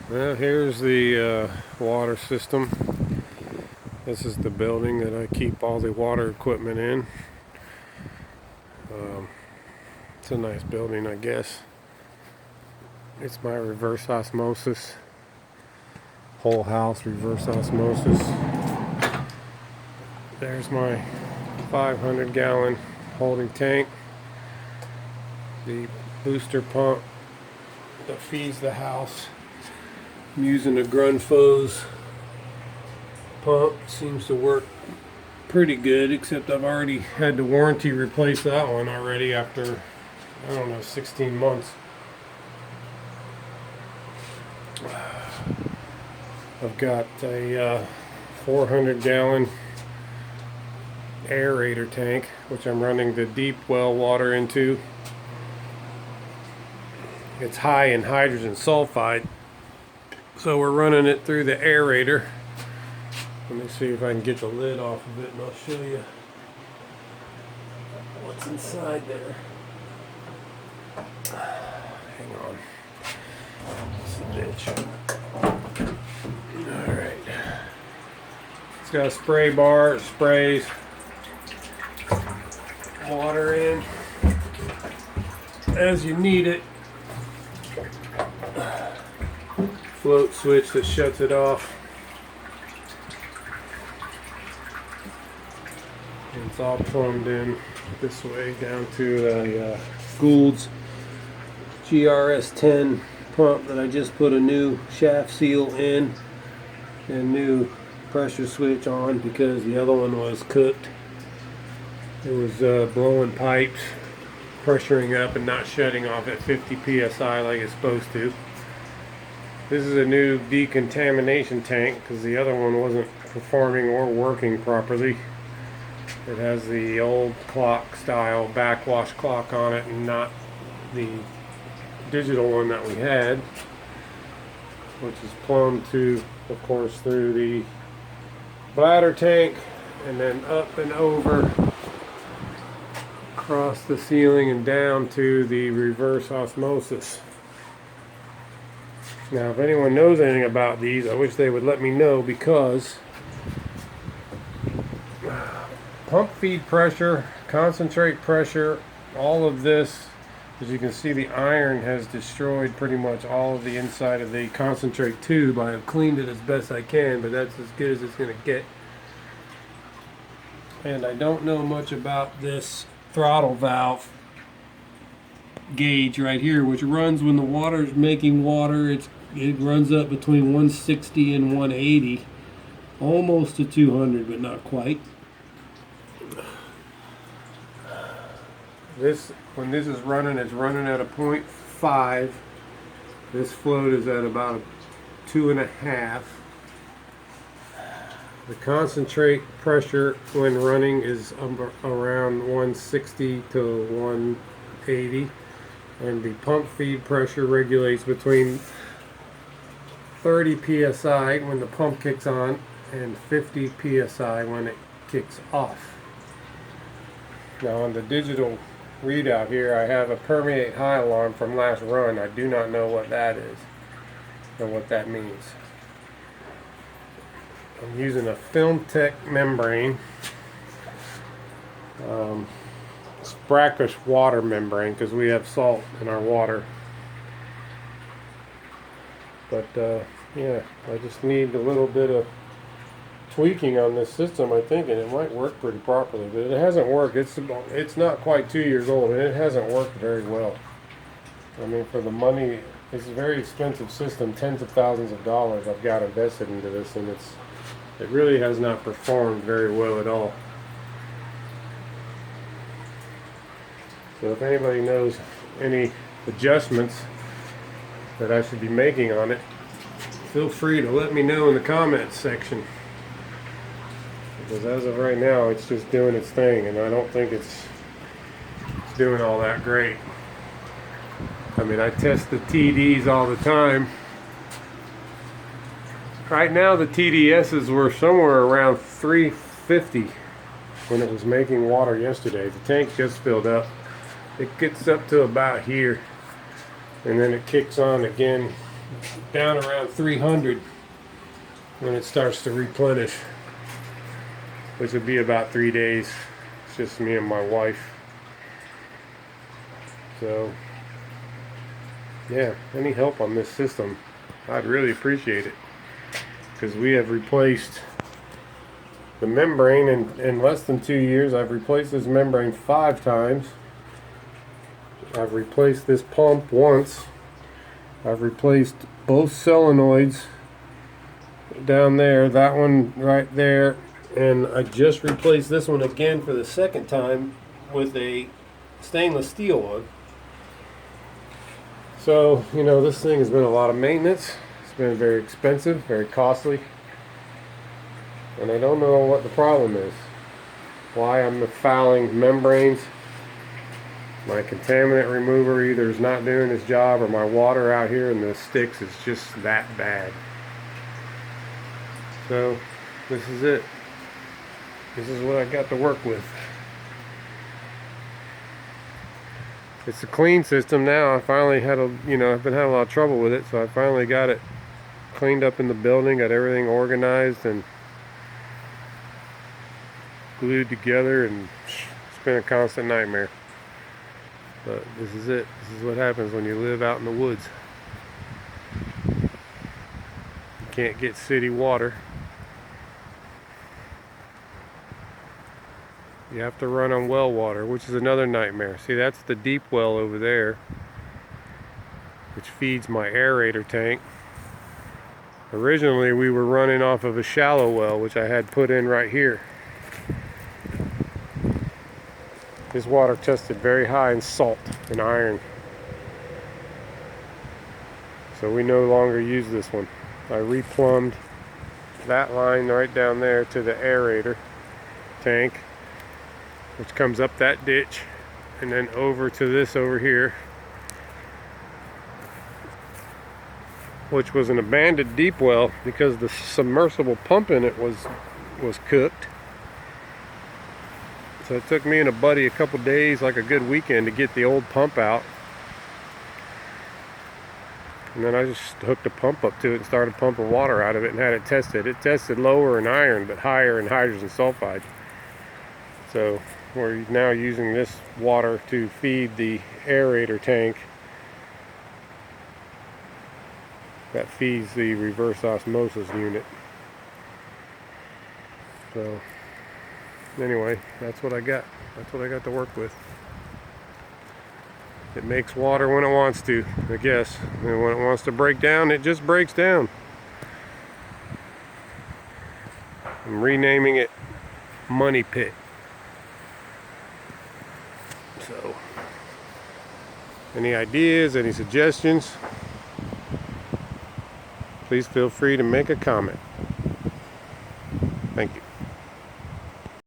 Well, here's the water system. This is the building that I keep all the water equipment in. Um, it's a nice building, I guess. It's my reverse osmosis. Whole house reverse osmosis. There's my 500-gallon holding tank. The booster pump that feeds the house. I'm using a Grundfos pump. Seems to work pretty good, except I've already had the warranty replace that one already after, I don't know, 16 months. I've got a 400-gallon aerator tank, which I'm running the deep well water into. It's high in hydrogen sulfide, so we're running it through the aerator. Let me see if I can get the lid off of it and I'll show you what's inside there. Hang on. It's a bitch. Alright. It's got a spray bar. It sprays water in as you need it. Float switch that shuts it off. And it's all plumbed in this way down to a Gould's GRS-10 pump that I just put a new shaft seal in and new pressure switch on because the other one was cooked. It was blowing pipes, pressuring up and not shutting off at 50 psi like it's supposed to. This is a new decontamination tank because the other one wasn't performing or working properly. It has the old clock style backwash clock on it and not the digital one that we had, which is plumbed to, of course, through the bladder tank and then up and over across the ceiling and down to the reverse osmosis. Now, if anyone knows anything about these, I wish they would let me know, because pump feed pressure, concentrate pressure, all of this, as you can see, the iron has destroyed pretty much all of the inside of the concentrate tube. I have cleaned it as best I can, but that's as good as it's going to get. And I don't know much about this throttle valve gauge right here, which runs when the water is making water. It runs up between 160 and 180, almost to 200, but not quite. When this is running, it's running at a 0.5. This float is at about a 2.5. The concentrate pressure when running is around 160 to 180, and the pump feed pressure regulates between 30 psi when the pump kicks on and 50 psi when it kicks off. Now, on the digital readout here, I have a permeate high alarm from last run. I do not know what that is or what that means. I'm using a Film Tech membrane. It's brackish water membrane because we have salt in our water. But yeah, I just need a little bit of tweaking on this system, I think, and it might work pretty properly. But it hasn't worked. It's not quite 2 years old, and it hasn't worked very well. I mean, for the money, it's a very expensive system. Tens of thousands of dollars I've got invested into this, and it really has not performed very well at all. So if anybody knows any adjustments that I should be making on it, feel free to let me know in the comments section. Because as of right now, it's just doing its thing, and I don't think it's doing all that great. I mean, I test the TDs all the time. Right now, the TDSs were somewhere around 350 when it was making water yesterday. The tank just filled up. It gets up to about here, and then it kicks on again down around 300 when it starts to replenish, which would be about 3 days. It's just me and my wife. So yeah, any help on this system, I'd really appreciate it, because we have replaced the membrane in less than 2 years. I've replaced this membrane 5 times. I've replaced this pump once. I've replaced both solenoids down there, that one right there, and I just replaced this one again for the second time with a stainless steel one. So, you know, this thing has been a lot of maintenance. It's been very expensive, very costly. And I don't know what the problem is. Why I'm fouling membranes. My contaminant remover either is not doing its job, or my water out here in the sticks is just that bad. So, this is it. This is what I got to work with. It's a clean system now. I finally had I've been having a lot of trouble with it, so I finally got it cleaned up in the building, got everything organized and glued together, and it's been a constant nightmare. But this is it. This is what happens when you live out in the woods. You can't get city water. You have to run on well water, which is another nightmare. See, that's the deep well over there, which feeds my aerator tank. Originally, we were running off of a shallow well, which I had put in right here. This water tested very high in salt and iron, so we no longer use this one. I replumbed that line right down there to the aerator tank, which comes up that ditch and then over to this over here, which was an abandoned deep well because the submersible pump in it was cooked. So it took me and a buddy a couple days, like a good weekend, to get the old pump out. And then I just hooked a pump up to it and started pumping water out of it and had it tested. It tested lower in iron but higher in hydrogen sulfide. So we're now using this water to feed the aerator tank that feeds the reverse osmosis unit. So anyway, that's what I got. That's what I got to work with. It makes water when it wants to, I guess. And when it wants to break down, it just breaks down. I'm renaming it Money Pit. So, any ideas, any suggestions, please feel free to make a comment.